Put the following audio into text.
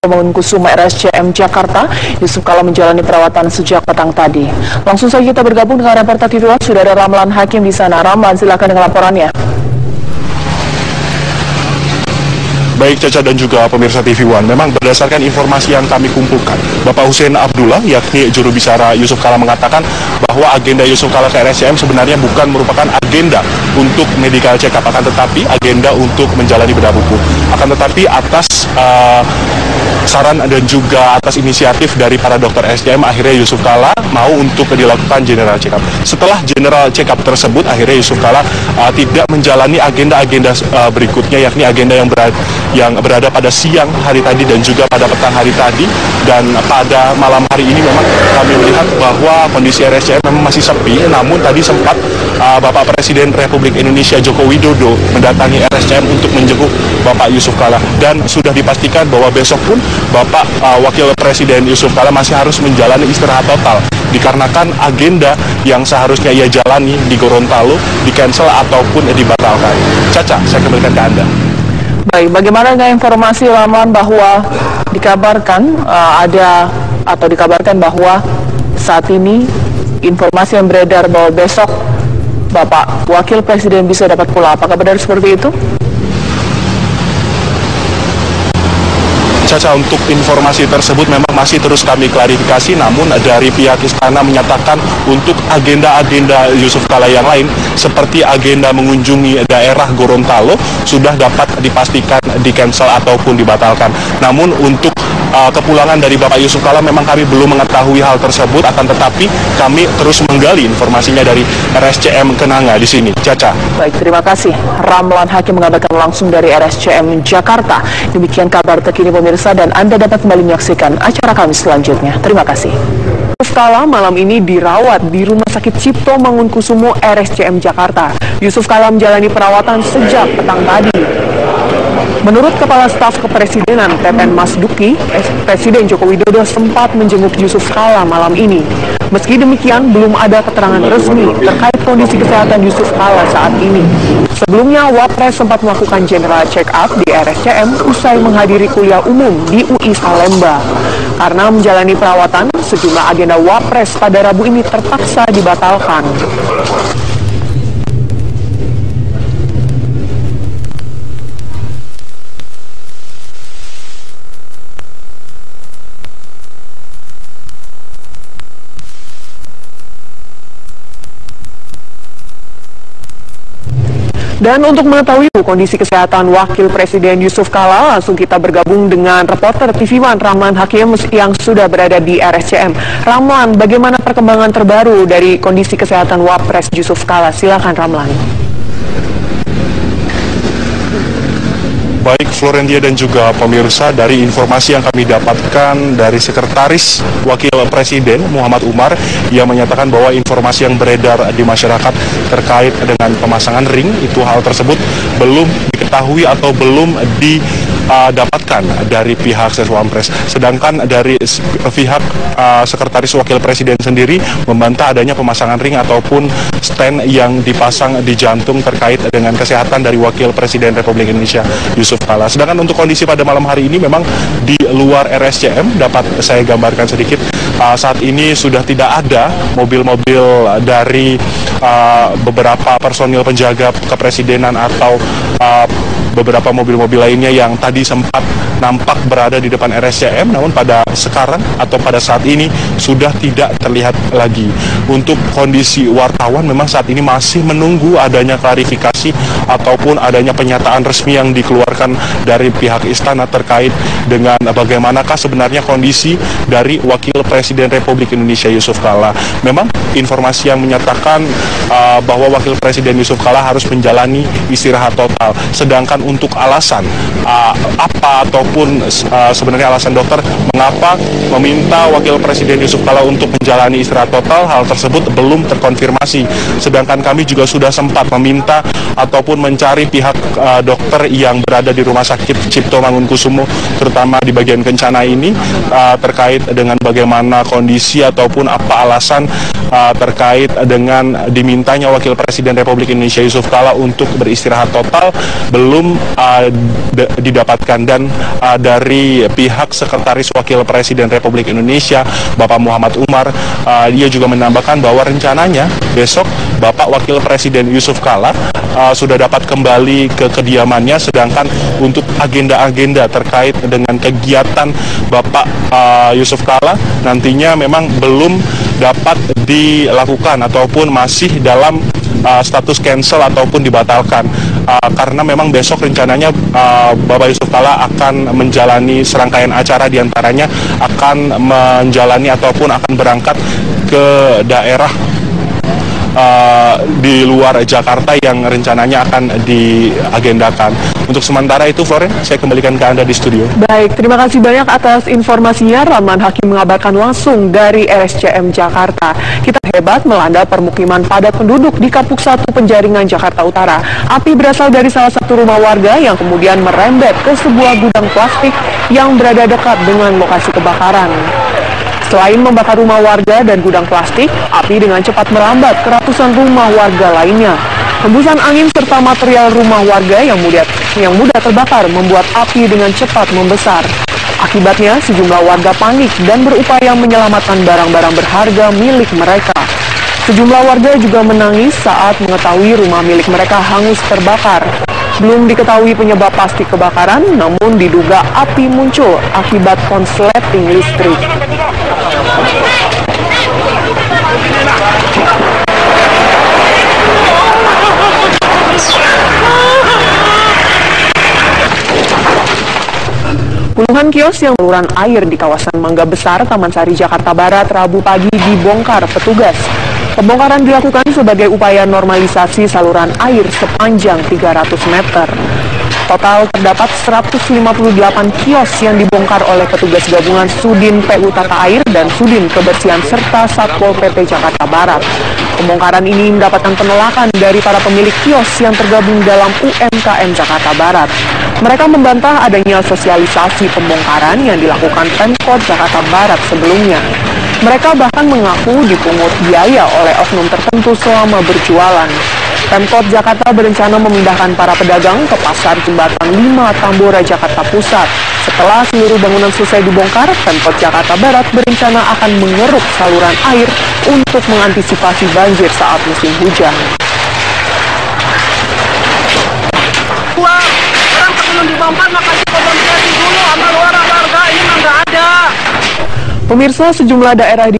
Mangunkusumo RSCM Jakarta, Yusuf Kala menjalani perawatan sejak petang tadi. Langsung saja kita bergabung dengan reporter TV One, sudah ada Ramlan Hakim di sana. Ramlan, silakan dengan laporannya. Baik Caca dan juga pemirsa TV One, memang berdasarkan informasi yang kami kumpulkan, Bapak Hussein Abdullah, yakni juru bicara Yusuf Kala, mengatakan bahwa agenda Yusuf Kala ke RSCM sebenarnya bukan merupakan agenda untuk medical check-up, akan tetapi agenda untuk menjalani bedah buku. Akan tetapi atas saran dan juga atas inisiatif dari para dokter RSCM, akhirnya Yusuf Kala mau untuk dilakukan general check-up. Setelah general check-up tersebut, akhirnya Yusuf Kala tidak menjalani agenda-agenda berikutnya, yakni agenda yang berada pada siang hari tadi dan juga pada petang hari tadi. Dan pada malam hari ini memang kami melihat bahwa kondisi RSCM memang masih sepi, namun tadi sempat Bapak Presiden Republik Indonesia Joko Widodo mendatangi RSCM untuk menjenguk Bapak Yusuf Kala, dan sudah dipastikan bahwa besok pun Bapak Wakil Presiden Yusuf Kala masih harus menjalani istirahat total dikarenakan agenda yang seharusnya ia jalani di Gorontalo di-cancel ataupun dibatalkan. Caca, saya kembalikan ke Anda. Baik, bagaimana dengan informasi Ramlan bahwa dikabarkan dikabarkan bahwa saat ini informasi yang beredar bahwa besok Bapak Wakil Presiden bisa dapat pulang, apakah benar seperti itu? Caca, untuk informasi tersebut memang masih terus kami klarifikasi, namun dari pihak istana menyatakan untuk agenda-agenda Yusuf Kala yang lain seperti agenda mengunjungi daerah Gorontalo sudah dapat dipastikan di-cancel ataupun dibatalkan. Namun untuk kepulangan dari Bapak Yusuf Kala memang kami belum mengetahui hal tersebut, akan tetapi kami terus menggali informasinya dari RSCM Kenanga di sini. Caca. Baik, terima kasih. Ramlan Hakim mengabarkan langsung dari RSCM Jakarta. Demikian kabar terkini pemirsa, dan Anda dapat kembali menyaksikan acara kami selanjutnya. Terima kasih. Yusuf Kala malam ini dirawat di Rumah Sakit Cipto Mangunkusumo RSCM Jakarta. Yusuf Kala menjalani perawatan sejak petang tadi. Menurut Kepala Staf Kepresidenan Teten Mas Duki, Presiden Joko Widodo sempat menjenguk Yusuf Kala malam ini. Meski demikian, belum ada keterangan resmi terkait kondisi kesehatan Yusuf Kala saat ini. Sebelumnya, Wapres sempat melakukan general check-up di RSCM usai menghadiri kuliah umum di UI Salemba. Karena menjalani perawatan, sejumlah agenda Wapres pada Rabu ini terpaksa dibatalkan. Dan untuk mengetahui kondisi kesehatan Wakil Presiden Yusuf Kala, langsung kita bergabung dengan reporter TV One Ramlan Hakim yang sudah berada di RSCM. Ramlan, bagaimana perkembangan terbaru dari kondisi kesehatan Wapres Yusuf Kala? Silakan Ramlan. Baik Florentia dan juga pemirsa, dari informasi yang kami dapatkan dari Sekretaris Wakil Presiden Muhammad Umar, yang menyatakan bahwa informasi yang beredar di masyarakat terkait dengan pemasangan ring, itu hal tersebut belum diketahui atau belum didapatkan dari pihak Seswampres. Sedangkan dari pihak Sekretaris Wakil Presiden sendiri membantah adanya pemasangan ring ataupun stand yang dipasang di jantung terkait dengan kesehatan dari Wakil Presiden Republik Indonesia Yusuf Kala. Sedangkan untuk kondisi pada malam hari ini memang di luar RSCM dapat saya gambarkan sedikit. Saat ini sudah tidak ada mobil-mobil dari beberapa personil penjaga kepresidenan atau beberapa mobil-mobil lainnya yang tadi sempat nampak berada di depan RSCM, namun pada sekarang atau pada saat ini sudah tidak terlihat lagi. Untuk kondisi wartawan memang saat ini masih menunggu adanya klarifikasi ataupun adanya pernyataan resmi yang dikeluarkan dari pihak istana terkait dengan bagaimanakah sebenarnya kondisi dari Wakil Presiden Republik Indonesia Yusuf Kala. Memang informasi yang menyatakan bahwa Wakil Presiden Yusuf Kala harus menjalani istirahat total. Sedangkan untuk alasan apa ataupun sebenarnya alasan dokter mengapa meminta Wakil Presiden Yusuf Kala untuk menjalani istirahat total, hal tersebut belum terkonfirmasi. Sedangkan kami juga sudah sempat meminta ataupun mencari pihak dokter yang berada di Rumah Sakit Cipto Mangunkusumo, terutama di bagian Kencana ini, terkait dengan bagaimana kondisi ataupun apa alasan terkait dengan dimintanya Wakil Presiden Republik Indonesia Yusuf Kala untuk beristirahat total. Belum didapatkan. Dan dari pihak Sekretaris Wakil Presiden Republik Indonesia Bapak Muhammad Umar, dia juga menambahkan bahwa rencananya besok Bapak Wakil Presiden Yusuf Kala sudah dapat kembali ke kediamannya, sedangkan untuk agenda-agenda terkait dengan kegiatan Bapak Yusuf Kala nantinya memang belum dapat dilakukan ataupun masih dalam status cancel ataupun dibatalkan, karena memang besok rencananya Bapak Yusuf Kala akan menjalani serangkaian acara, diantaranya akan menjalani ataupun akan berangkat ke daerah di luar Jakarta yang rencananya akan diagendakan. Untuk sementara itu, Floren, saya kembalikan ke Anda di studio. Baik, terima kasih banyak atas informasinya. Ramlan Hakim mengabarkan langsung dari RSCM Jakarta. Kita hebat melanda permukiman padat penduduk di Kapuk 1 Penjaringan, Jakarta Utara. Api berasal dari salah satu rumah warga yang kemudian merembet ke sebuah gudang plastik yang berada dekat dengan lokasi kebakaran. Selain membakar rumah warga dan gudang plastik, api dengan cepat merambat ke ratusan rumah warga lainnya. Hembusan angin serta material rumah warga yang mudah terbakar membuat api dengan cepat membesar. Akibatnya, sejumlah warga panik dan berupaya menyelamatkan barang-barang berharga milik mereka. Sejumlah warga juga menangis saat mengetahui rumah milik mereka hangus terbakar. Belum diketahui penyebab pasti kebakaran, namun diduga api muncul akibat konsleting listrik. Puluhan kios yang saluran air di kawasan Mangga Besar, Taman Sari, Jakarta Barat, Rabu pagi dibongkar petugas. Pembongkaran dilakukan sebagai upaya normalisasi saluran air sepanjang 300 meter. Total terdapat 158 kios yang dibongkar oleh petugas gabungan Sudin PU Tata Air dan Sudin Kebersihan serta Satpol PP Jakarta Barat. Pembongkaran ini mendapatkan penolakan dari para pemilik kios yang tergabung dalam UMKM Jakarta Barat. Mereka membantah adanya sosialisasi pembongkaran yang dilakukan Pemkot Jakarta Barat sebelumnya. Mereka bahkan mengaku dipungut biaya oleh oknum tertentu selama berjualan. Pemkot Jakarta berencana memindahkan para pedagang ke Pasar Jembatan 5 Tambora, Jakarta Pusat. Setelah seluruh bangunan selesai dibongkar, Pemkot Jakarta Barat berencana akan mengeruk saluran air untuk mengantisipasi banjir saat musim hujan. Orang sebelum dibongkar makasih komunikasi dulu sama luar warga, ini nggak ada. Pemirsa, sejumlah daerah di